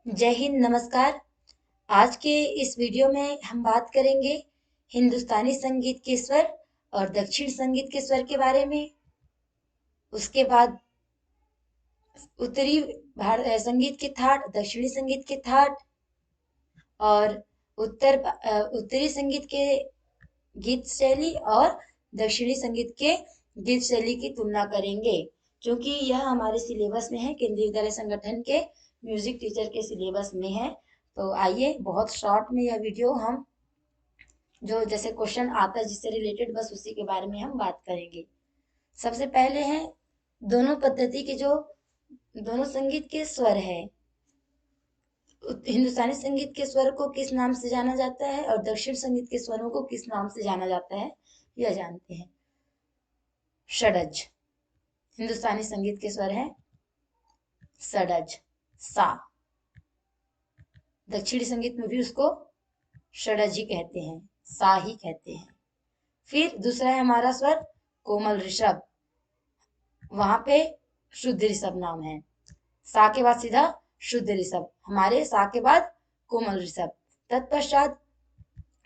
जय हिंद, नमस्कार। आज के इस वीडियो में हम बात करेंगे हिंदुस्तानी संगीत के स्वर और दक्षिण संगीत के स्वर के बारे में। उसके बाद उत्तरी संगीत के थाट, दक्षिणी संगीत के थाट और उत्तरी संगीत के गीत शैली और दक्षिणी संगीत के गीत शैली की तुलना करेंगे, क्योंकि यह हमारे सिलेबस में है, केंद्रीय विद्यालय संगठन के म्यूजिक टीचर के सिलेबस में है। तो आइए, बहुत शॉर्ट में यह वीडियो हम जो जैसे क्वेश्चन आता है जिससे रिलेटेड, बस उसी के बारे में हम बात करेंगे। सबसे पहले है दोनों पद्धति के जो दोनों संगीत के स्वर है। हिंदुस्तानी संगीत के स्वर को किस नाम से जाना जाता है और दक्षिण संगीत के स्वरों को किस नाम से जाना जाता है, यह जानते हैं। षडज हिंदुस्तानी संगीत के स्वर है षडज, सा। दक्षिणी संगीत में भी उसको षडज ही कहते हैं, सा ही कहते हैं। फिर दूसरा है हमारा स्वर कोमल ऋषभ, वहां पे शुद्ध ऋषभ नाम है। सा के बाद सीधा शुद्ध ऋषभ, हमारे सा के बाद कोमल ऋषभ, तत्पश्चात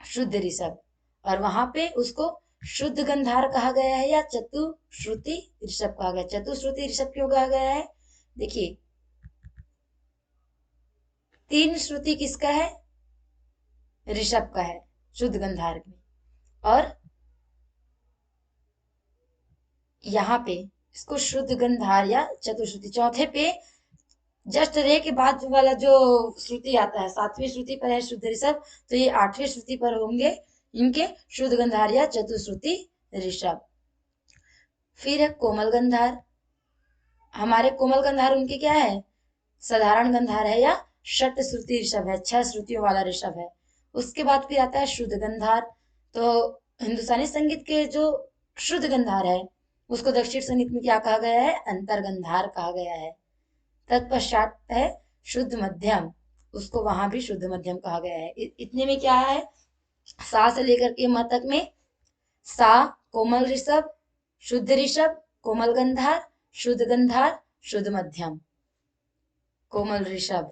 शुद्ध ऋषभ, और वहां पे उसको शुद्ध गंधार कहा गया है या चतुश्रुति ऋषभ कहा गया। चतुश्रुति ऋषभ क्यों कहा गया है? देखिए, तीन श्रुति किसका है? ऋषभ का है, शुद्ध गंधार में। और यहाँ पे इसको शुद्ध गंधार या चतुश्रुति, चौथे पे जस्ट रे के बाद वाला जो श्रुति आता है, सातवीं श्रुति पर है शुद्ध ऋषभ, तो ये आठवीं श्रुति पर होंगे इनके शुद्ध गंधार या चतुश्रुति ऋषभ। फिर है कोमल गंधार। हमारे कोमल गंधार उनके क्या है? साधारण गंधार है या षट श्रुति ऋषभ है, 6 श्रुतियों वाला ऋषभ है। उसके बाद फिर आता है शुद्ध गंधार। तो हिंदुस्तानी संगीत के जो शुद्ध गंधार है उसको दक्षिण संगीत में क्या कहा गया है? अंतर गंधार कहा गया है। तत्पश्चात है शुद्ध मध्यम, उसको वहां भी शुद्ध मध्यम कहा गया है। इतने में क्या है? सा से लेकर के म तक में सा, कोमल ऋषभ, शुद्ध ऋषभ, कोमल गंधार, शुद्ध गंधार, शुद्ध मध्यम, कोमल ऋषभ,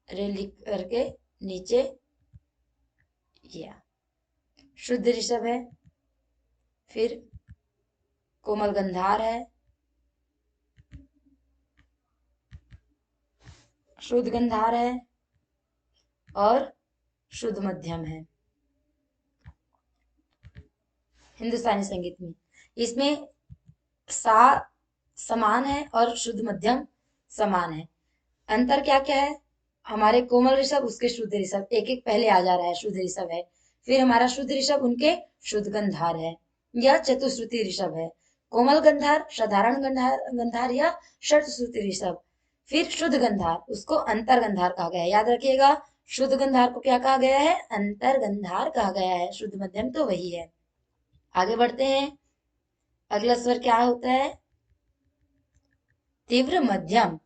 रे लिख करके नीचे या शुद्ध ऋषभ है, फिर कोमल गंधार है, शुद्ध गंधार है और शुद्ध मध्यम है। हिंदुस्तानी संगीत में इसमें सा समान है और शुद्ध मध्यम समान है। अंतर क्या क्या है? हमारे कोमल ऋषभ उसके शुद्ध ऋषभ, एक एक पहले आ जा रहा है, शुद्ध ऋषभ है। फिर हमारा शुद्ध ऋषभ उनके शुद्ध गंधार है या चतुश्रुति ऋषभ है। कोमल गंधार साधारण गंधार या षट श्रुति ऋषभ। फिर शुद्ध गंधार उसको अंतर गंधार कहा गया है, याद रखिएगा। शुद्ध गंधार को क्या कहा गया है? अंतर गंधार कहा गया है। शुद्ध मध्यम तो वही है। आगे बढ़ते हैं। अगला स्वर क्या होता है? तीव्र मध्यम।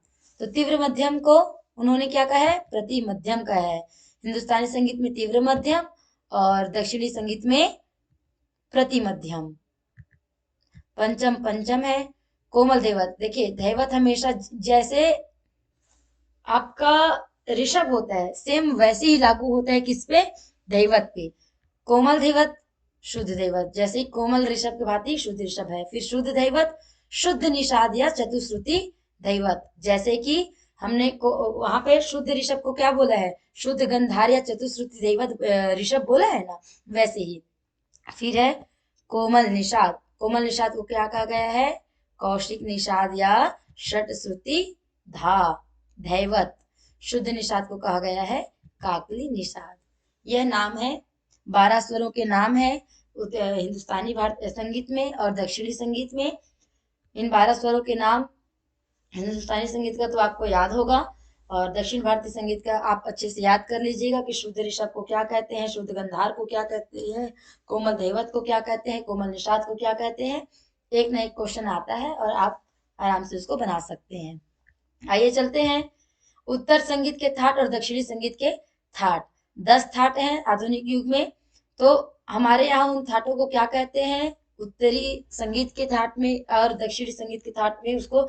तो तीव्र मध्यम को उन्होंने क्या कहा है? प्रति मध्यम कहा है। हिंदुस्तानी संगीत में तीव्र मध्यम और दक्षिणी संगीत में प्रति मध्यम। पंचम पंचम है कोमल धैवत। देखिए, धैवत हमेशा जैसे आपका ऋषभ होता है सेम वैसे ही लागू होता है किस पे? धैवत पे। कोमल धैवत, शुद्ध धैवत, जैसे ही कोमल ऋषभ के भांति शुद्ध ऋषभ है। फिर शुद्ध धैवत, शुद्ध निषाद या चतुश्रुति धैवत, जैसे कि हमने वहां पे शुद्ध ऋषभ को क्या बोला है? शुद्ध गंधार या चतुश्रुति धैवत ऋषभ बोला है ना, वैसे ही। फिर है कोमल निषाद। कोमल निषाद को क्या कहा गया है? कौशिक निषाद या षट श्रुति धा धैवत। शुद्ध निषाद को कहा गया है काकली निषाद। यह नाम है, 12 स्वरों के नाम है हिंदुस्तानी भारतीय संगीत में और दक्षिणी संगीत में। इन 12 स्वरों के नाम हिंदुस्तानी संगीत का तो आपको याद होगा, और दक्षिण भारतीय संगीत का आप अच्छे से याद कर लीजिएगा कि शुद्ध ऋषभ को क्या कहते हैं, शुद्ध गंधार को क्या कहते हैं, कोमल धैवत को क्या कहते हैं, कोमल निषाद को क्या कहते हैं। एक ना एक क्वेश्चन आता है और आप आराम से उसको बना सकते हैं। आइए चलते हैं उत्तर संगीत के थाट और दक्षिणी संगीत के थाट। 10 थाट हैं आधुनिक युग में। तो हमारे यहाँ उन थाटों को क्या कहते हैं? उत्तरी संगीत के थाट में और दक्षिणी संगीत के थाट में उसको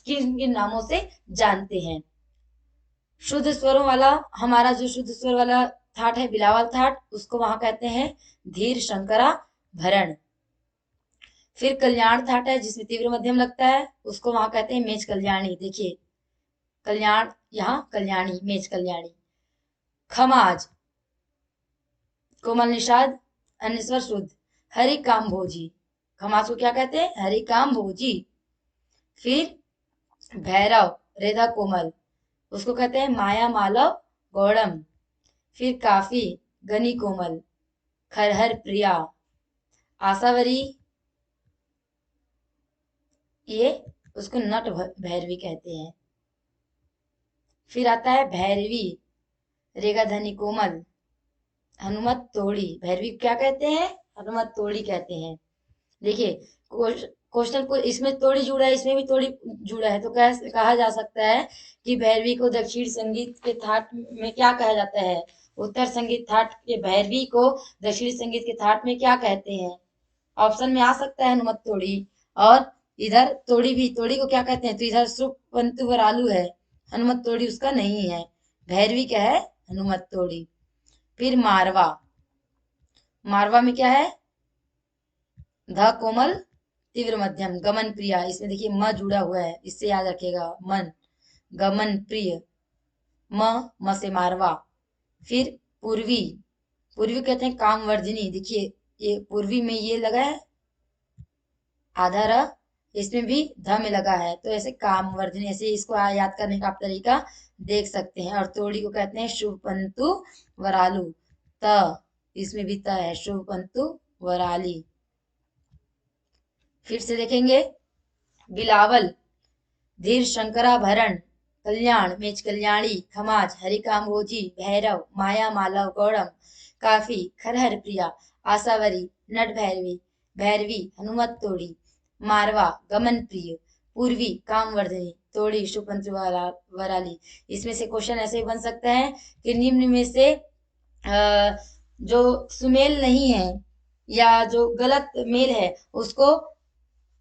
किन किन नामों से जानते हैं। शुद्ध स्वरों वाला, हमारा जो शुद्ध स्वर वाला थाट है बिलावल थाट, उसको वहां कहते हैं धीर शंकरा भरण। फिर कल्याण थाट है जिसमें तीव्र मध्यम लगता है, उसको वहां कहते हैं मेच कल्याणी। देखिए कल्याण, यहाँ कल्याणी, मेच कल्याणी। खमाज कोमल निषाद अन्य स्वर शुद्ध, हरि काम भोजी। खमाज को क्या कहते हैं? हरि काम भोजी। फिर भैरव रेधा कोमल, उसको कहते हैं माया मालव गौड़म। फिर काफी गनी कोमल, खरहर प्रिया। आसावरी, ये उसको नट भैरवी कहते हैं। फिर आता है भैरवी रेगा धनी कोमल, हनुमत तोड़ी। भैरवी क्या कहते हैं? हनुमत तोड़ी कहते हैं। देखिए क्वेश्चन को इसमें तोड़ी जुड़ा है, इसमें भी तोड़ी जुड़ा है, तो कहा जा सकता है कि भैरवी को दक्षिण संगीत के थाट में क्या कहा जाता है? उत्तर संगीत थाट के भैरवी को दक्षिणी संगीत के थाट में क्या कहते हैं? ऑप्शन में आ सकता है हनुमत तोड़ी, और इधर तोड़ी भी, तोड़ी को क्या कहते हैं? तो इधर सुपंतु वरालू है, हनुमत तोड़ी उसका नहीं है, भैरवी क्या है? हनुमत तोड़ी। फिर मारवा, मारवा में क्या है? ध कोमल तीव्र मध्यम गमन प्रिया। इसमें देखिए म जुड़ा हुआ है, इससे याद रखिएगा, मन गमन प्रिय, म से मारवा। फिर पूर्वी, पूर्वी कहते हैं कामवर्धिनी। देखिए ये पूर्वी में ये लगा है आधा र, इसमें भी ध में लगा है, तो ऐसे कामवर्धिनी, ऐसे इसको याद करने का आप तरीका देख सकते हैं। और तोड़ी को कहते हैं शुभपंतु वरालू, त इसमें भी त है, शुभपंतु वराली। फिर से देखेंगे बिलावल धीर शंकराभरण, कल्याण मेच कल्याणी, खमाज हरिकाम्भोजी, भैरव माया मालव गौड़म, काफी खरहर प्रिया, आसावरी नट भैरवी, भैरवी हनुमत तोड़ी, मारवा गमन प्रिय, पूर्वी कामवर्धिनी, तोड़ी शुपंत्र वराली। इसमें से क्वेश्चन ऐसे ही बन सकता है कि निम्न में से जो सुमेल नहीं है या जो गलत मेल है उसको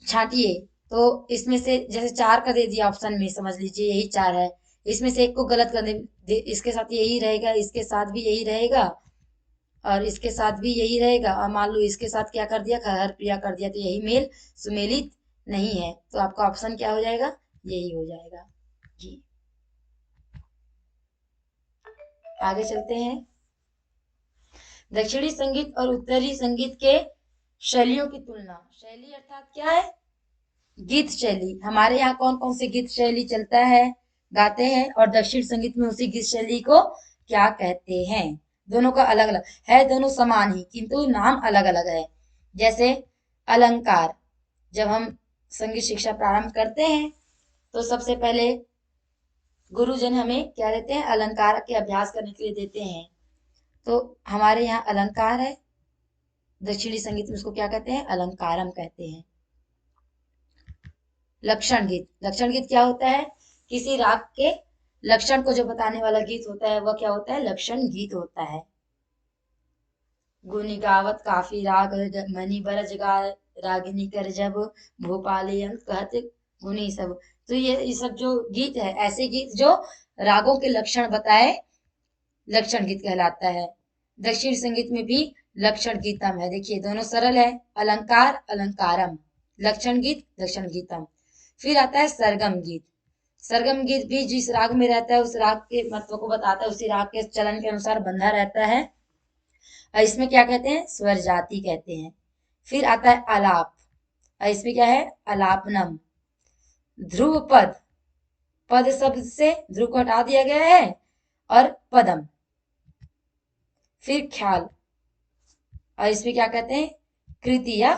छांटिए। तो इसमें से जैसे 4 का दे दिया ऑप्शन में, समझ लीजिए यही 4 है, इसमें से एक को गलत कर दे, इसके साथ यही रहेगा, इसके साथ भी यही रहेगा, और इसके साथ भी यही रहेगा, और मान लो इसके साथ क्या कर दिया, खरहर प्रिया कर दिया, तो यही मेल सुमेलित नहीं है, तो आपका ऑप्शन क्या हो जाएगा? यही हो जाएगा जी। आगे चलते हैं। दक्षिणी संगीत और उत्तरी संगीत के शैलियों की तुलना। शैली अर्थात क्या है? गीत शैली। हमारे यहाँ कौन कौन से गीत शैली चलता है, गाते हैं, और दक्षिण संगीत में उसी गीत शैली को क्या कहते हैं? दोनों का अलग अलग है, दोनों समान ही किंतु नाम अलग अलग है। जैसे अलंकार, जब हम संगीत शिक्षा प्रारंभ करते हैं तो सबसे पहले गुरुजन हमें क्या देते हैं? अलंकार के अभ्यास करने के लिए देते हैं। तो हमारे यहाँ अलंकार है, दक्षिणी संगीत में उसको क्या कहते हैं? अलंकारम कहते हैं। लक्षण गीत, लक्षण गीत क्या होता है? किसी राग के लक्षण को जो बताने वाला गीत होता है वह क्या होता है? लक्षण गीत होता है। गुनी गावत काफी राग मनी बरज गा, रागिनी कर जब भोपाली अंक कहते गुनी सब। तो ये सब जो गीत है, ऐसे गीत जो रागों के लक्षण बताए, लक्षण गीत कहलाता है। दक्षिण संगीत में भी लक्षण गीतम है, देखिए दोनों सरल है, अलंकार अलंकारम, लक्षण गीत लक्षण गीतम। फिर आता है सरगम गीत। सरगम गीत भी जिस राग में रहता है उस राग के महत्व को बताता है, उसी राग के चलन के अनुसार बंधा रहता है, और इसमें क्या कहते हैं? स्वर जाति कहते हैं। फिर आता है आलाप, और इसमें क्या है? अलापनम। ध्रुव पद, पद शब्द से ध्रुव को हटा दिया गया है, और पदम। फिर ख्याल, और इसमें क्या कहते हैं? कृति या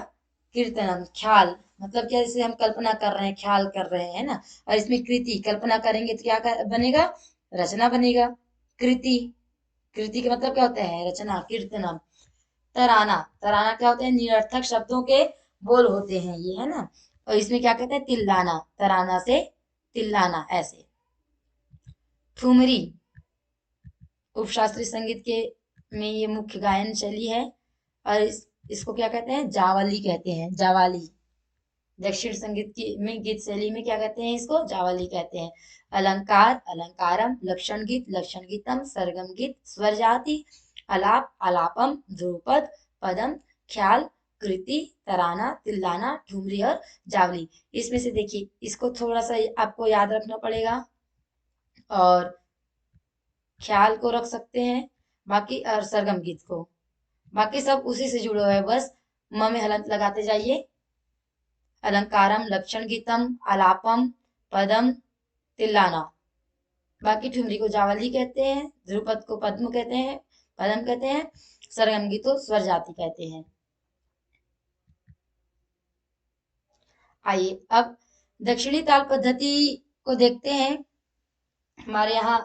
कीर्तनम। ख्याल मतलब क्या? जैसे हम कल्पना कर रहे हैं, ख्याल कर रहे हैं ना, और इसमें कृति, कल्पना करेंगे तो क्या बनेगा? रचना बनेगा। कृति, कृति का मतलब क्या होता है? रचना। कीर्तनम। तराना, तराना क्या होता है? निरर्थक शब्दों के बोल होते हैं ये, है ना। और इसमें क्या कहते हैं? तिल्लाना, तराना से तिल्लाना, ऐसे। ठुमरी उपशास्त्रीय संगीत के में ये मुख्य गायन शैली है, और इसको क्या कहते हैं? जावली कहते हैं, जावाली। दक्षिण संगीत की में गीत शैली में क्या कहते हैं, इसको जावली कहते हैं। अलंकार, अलंकारम, लक्षण गीत, लक्षण गीतम, सरगम गीत, स्वर जाति, आलाप, आलापम, ध्रुपद, पदम, ख्याल, कृति, तराना, तिल्लाना, ठुमरी और जावली। इसमें से देखिए, इसको थोड़ा सा आपको याद रखना पड़ेगा, और ख्याल को रख सकते हैं, बाकी और सरगम गीत को, बाकी सब उसी से जुड़े हुए हैं, बस म में हलंत लगाते जाइए। अलंकारम, लक्षण गीतम, आलापम, पदम, तिल्लाना। बाकी ठुमरी को जावली कहते हैं, ध्रुपद को पद्म कहते हैं, पदम कहते हैं, सरगम गीत को स्वर जाति कहते हैं। आइए अब दक्षिणी ताल पद्धति को देखते हैं। हमारे यहाँ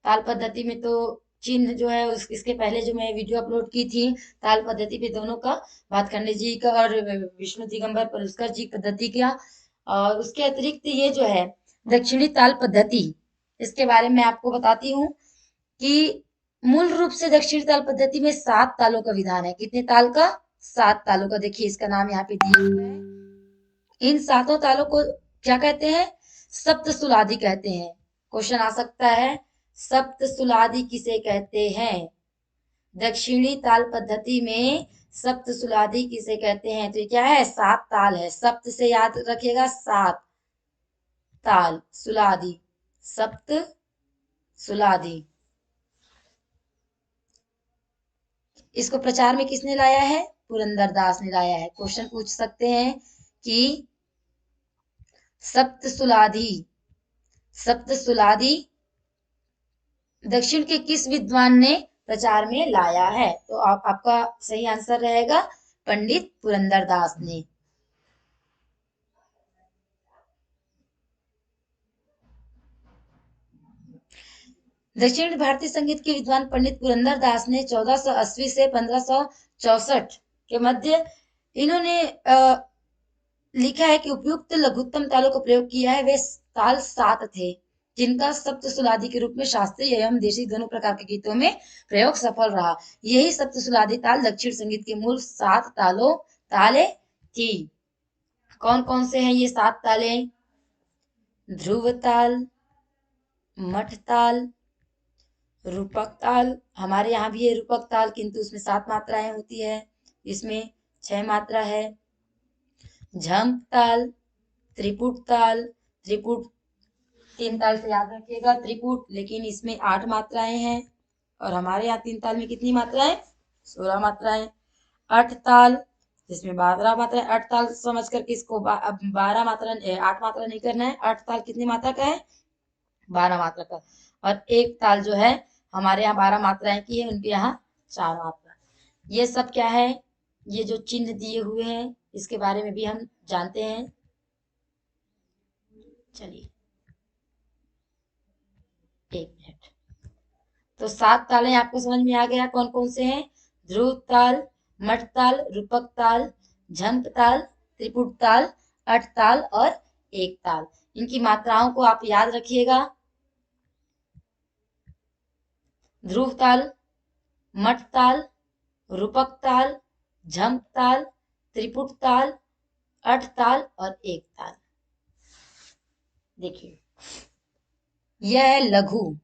ताल पद्धति में तो चिन्ह जो है इसके पहले जो मैं वीडियो अपलोड की थी ताल पद्धति पे दोनों का, भातखंडे जी का और विष्णु दिगंबर पलुस्कर जी पद्धति का, और उसके अतिरिक्त ये जो है दक्षिणी ताल पद्धति, इसके बारे में आपको बताती हूँ कि मूल रूप से दक्षिणी ताल पद्धति में 7 तालों का विधान है। कितने ताल का? 7 तालों का। देखिए इसका नाम यहाँ पे दिया हुआ है। इन 7 तालों को क्या कहते हैं? सप्तसुलादि कहते हैं। क्वेश्चन आ सकता है, सप्तसुलादि किसे कहते हैं? दक्षिणी ताल पद्धति में सप्तसुलादि किसे कहते हैं? तो ये क्या है? 7 ताल है। सप्त से याद रखिएगा, 7 ताल, सुलादि, सप्त सुलादि। इसको प्रचार में किसने लाया है? पुरंदरदास ने लाया है। क्वेश्चन पूछ सकते हैं कि सप्तसुलादि, सप्तसुलादि दक्षिण के किस विद्वान ने प्रचार में लाया है? तो आपका सही आंसर रहेगा पंडित पुरंदरदास ने। दक्षिण भारतीय संगीत के विद्वान पंडित पुरंदरदास ने 1480 से 1564 के मध्य इन्होंने लिखा है कि उपयुक्त लघुत्तम तालों का प्रयोग किया है। वे ताल 7 थे, जिनका सप्तसुलादि के रूप में शास्त्रीय एवं देशी दोनों प्रकार के गीतों में प्रयोग सफल रहा। यही सप्तसुलादि ताल दक्षिण संगीत के मूल 7 ताले थी। कौन कौन से हैं ये 7 ताले? ध्रुव ताल, मठ ताल, रूपक ताल, हमारे यहाँ भी है रूपक ताल, किंतु उसमें 7 मात्राएं होती है, इसमें 6 मात्रा है। झंप ताल, त्रिपुट ताल, त्रिपुट 3 ताल से याद रखिएगा त्रिपुट, लेकिन इसमें 8 मात्राएं हैं, और हमारे यहाँ 3 ताल में कितनी मात्राएं? 16 मात्राएं। अठ ताल, जिसमें 12 मात्राएं। अठ ताल समझ करके इसको 12 मात्रा 8 मात्रा नहीं करना है। अठ ताल कितनी मात्रा का है? 12 मात्रा का। और एक ताल जो है हमारे यहाँ 12 मात्राएं की है, उनके यहाँ 4 मात्रा। ये सब क्या है? ये जो चिन्ह दिए हुए हैं इसके बारे में भी हम जानते हैं। चलिए एक मिनट। तो 7 तालें आपको समझ में आ गया कौन कौन से हैं? ध्रुव ताल, मठ ताल, रूपक ताल, झंप ताल, त्रिपुट ताल, अठ ताल और एक ताल। इनकी मात्राओं को आप याद रखिएगा। ध्रुव ताल, मठ ताल, रूपक ताल, झंप ताल, त्रिपुट ताल, अठ ताल और एक ताल। देखिए यह है लघु,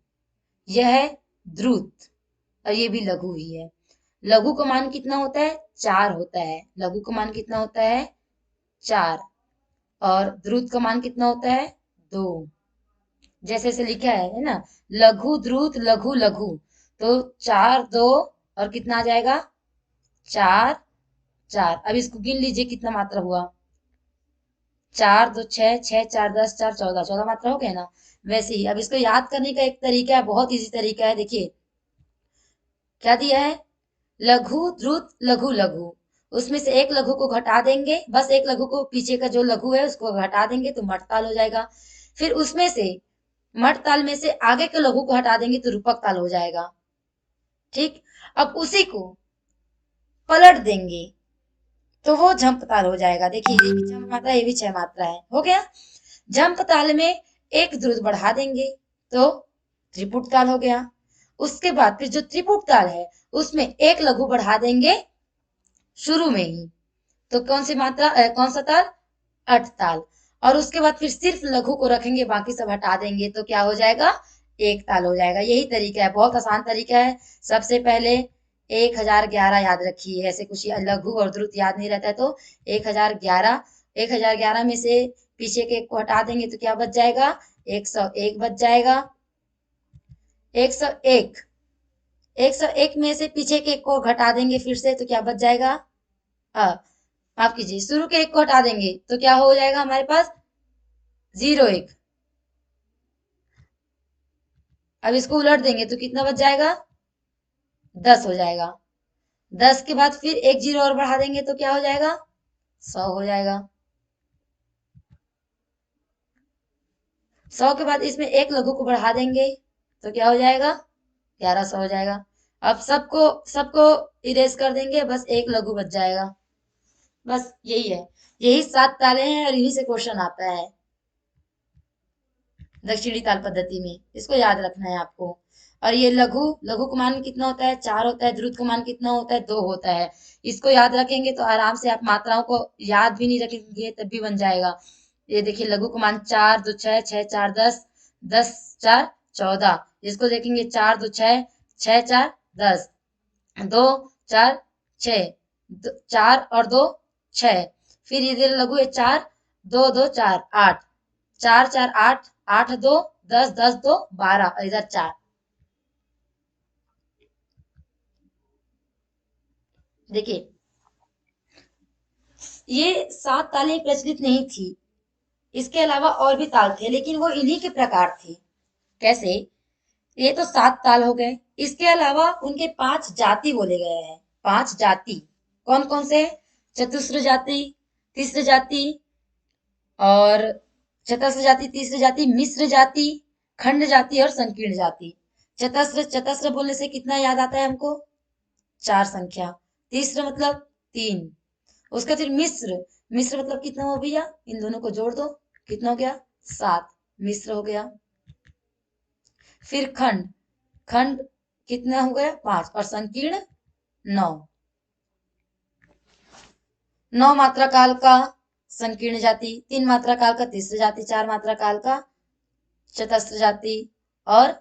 यह है द्रुत, और ये भी लघु ही है। लघु का मान कितना होता है? 4 होता है। लघु का मान कितना होता है? 4। और द्रुत का मान कितना होता है? 2। जैसे से लिखा है ना, लघु द्रुत लघु लघु, तो 4 2 और कितना आ जाएगा? 4 4। अब इसको गिन लीजिए कितना मात्रा हुआ? 4 2 6, 6 4 10, 4 14, 14 मात्रा हो गया ना। वैसे ही अब इसको याद करने का एक तरीका है, बहुत इजी तरीका है। देखिए क्या दिया है? लघु द्रुत लघु लघु, उसमें से एक लघु को घटा देंगे, बस एक लघु को, पीछे का जो लघु है उसको घटा देंगे तो मठ ताल हो जाएगा। फिर उसमें से मठ ताल में से आगे के लघु को हटा देंगे तो रूपक ताल हो जाएगा। ठीक, अब उसी को पलट देंगे तो वो झंप ताल हो जाएगा। देखिए ये भी 6 मात्रा, ये भी 6 मात्रा है, हो गया। झंप ताल में एक द्रुत बढ़ा देंगे तो त्रिपुट ताल हो गया। उसके बाद फिर जो त्रिपुट ताल है उसमें एक लघु बढ़ा देंगे शुरू में ही, तो कौन सी मात्रा कौन सा ताल? 8 ताल। और उसके बाद फिर सिर्फ लघु को रखेंगे, बाकी सब हटा देंगे, तो क्या हो जाएगा, 1 ताल हो जाएगा। यही तरीका है, बहुत आसान तरीका है। सबसे पहले 1011 याद रखिए, ऐसे कुछ लघु और द्रुत याद नहीं रहता है तो 1011, 1011 में से पीछे के एक को हटा देंगे तो क्या बच जाएगा, 101 बच जाएगा। 101, 101 में से पीछे के एक को घटा देंगे फिर से तो क्या बच जाएगा, माफ कीजिए, शुरू के एक को हटा देंगे तो क्या हो जाएगा हमारे पास, 01। अब इसको उलट देंगे तो कितना बच जाएगा, 10 हो जाएगा। 10 के बाद फिर एक जीरो और बढ़ा देंगे तो क्या हो जाएगा, 100 हो जाएगा। 100 के बाद इसमें एक लघु को बढ़ा देंगे तो क्या हो जाएगा, 1100 हो जाएगा। अब सबको सबको इरेज कर देंगे, बस एक लघु बच जाएगा। बस यही है, यही 7 ताले हैं और इन्हीं से क्वेश्चन आता है दक्षिणी ताल पद्धति में, इसको याद रखना है आपको। और ये लघु, लघु का मान कितना होता है, 4 होता है। द्रुत का मान कितना होता है, 2 होता है। इसको याद रखेंगे तो आराम से आप मात्राओं को याद भी नहीं रखेंगे तब भी बन जाएगा। ये देखिए लघु का मान 4 2 6, 6 4 10, 10 4 14। इसको देखेंगे 4 2 6, 6 4 10, 2 4 6, 4 और 2 6। फिर इधर लघु है 4 2 2 4 8, 4 4 8, 8 2 10, 10 2 12 और इधर 4। देखिए ये 7 तालें प्रचलित नहीं थी, इसके अलावा और भी ताल थे लेकिन वो इन्हीं के प्रकार थे। कैसे, ये तो 7 ताल हो गए, इसके अलावा उनके 5 जाति बोले गए हैं। 5 जाति कौन कौन से, चतुस्र जाति, तिस्र जाति और चतस्र जाति, तीसरी जाति, मिश्र जाति, खंड जाति और संकीर्ण जाति। चतस्र, चतस्र बोलने से कितना याद आता है हमको, 4 संख्या। तीसरा मतलब 3। उसका फिर मिश्र, मिश्र मतलब कितना हो भैया, इन दोनों को जोड़ दो, कितना हो गया, 7, मिश्र हो गया। फिर खंड, खंड कितना हो गया, 5 और संकीर्ण 9। 9 मात्रा काल का संकीर्ण जाति, 3 मात्रा काल का तीसरी जाति, 4 मात्रा काल का चतस्र जाति और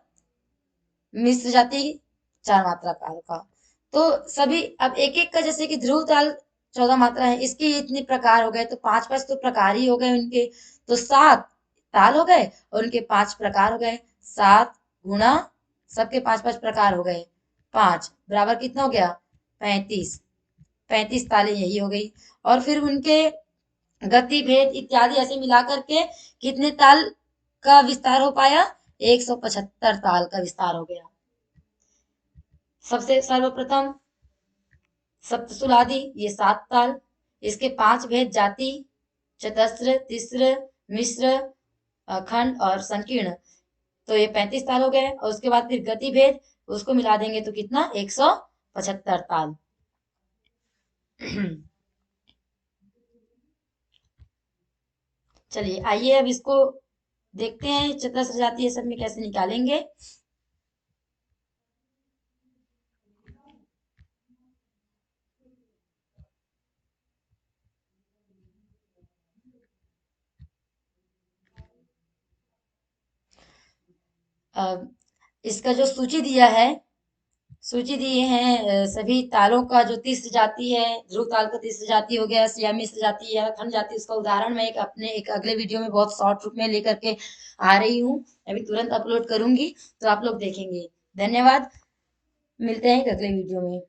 मिश्र जाति 4 मात्रा काल का। तो सभी अब एक एक का, जैसे कि ध्रुव ताल 14 मात्रा है, इसके इतने प्रकार हो गए तो 5 5 तो प्रकार ही हो गए उनके, तो 7 ताल हो गए और उनके 5 प्रकार हो गए। 7 गुणा सबके 5 5 प्रकार हो गए, 5 बराबर कितना हो गया, 35। 35 ताले यही हो गई। और फिर उनके गति भेद इत्यादि ऐसे मिला करके कितने ताल का विस्तार हो पाया, 175 ताल का विस्तार हो गया। सबसे सर्वप्रथम सप्तसुलादि, ये 7 ताल, इसके 5 भेद जाति, चतस्र, तिस्र, मिश्र, खंड और संकीर्ण, तो ये 35 ताल हो गए। और उसके बाद फिर गति भेद, उसको मिला देंगे तो कितना, 175 ताल। चलिए आइए अब इसको देखते हैं चतस्र जाति ये सब में कैसे निकालेंगे। अब इसका जो सूची दिया है, सूची दिए हैं सभी तालों का, जो तीसरी जाति है, ध्रुव ताल का तीसरी जाति हो गया, या मिश्र जाति या खंड जाति, उसका उदाहरण मैं एक अपने एक अगले वीडियो में बहुत शॉर्ट रूप में लेकर के आ रही हूँ, अभी तुरंत अपलोड करूंगी तो आप लोग देखेंगे। धन्यवाद, मिलते हैं एक अगले वीडियो में।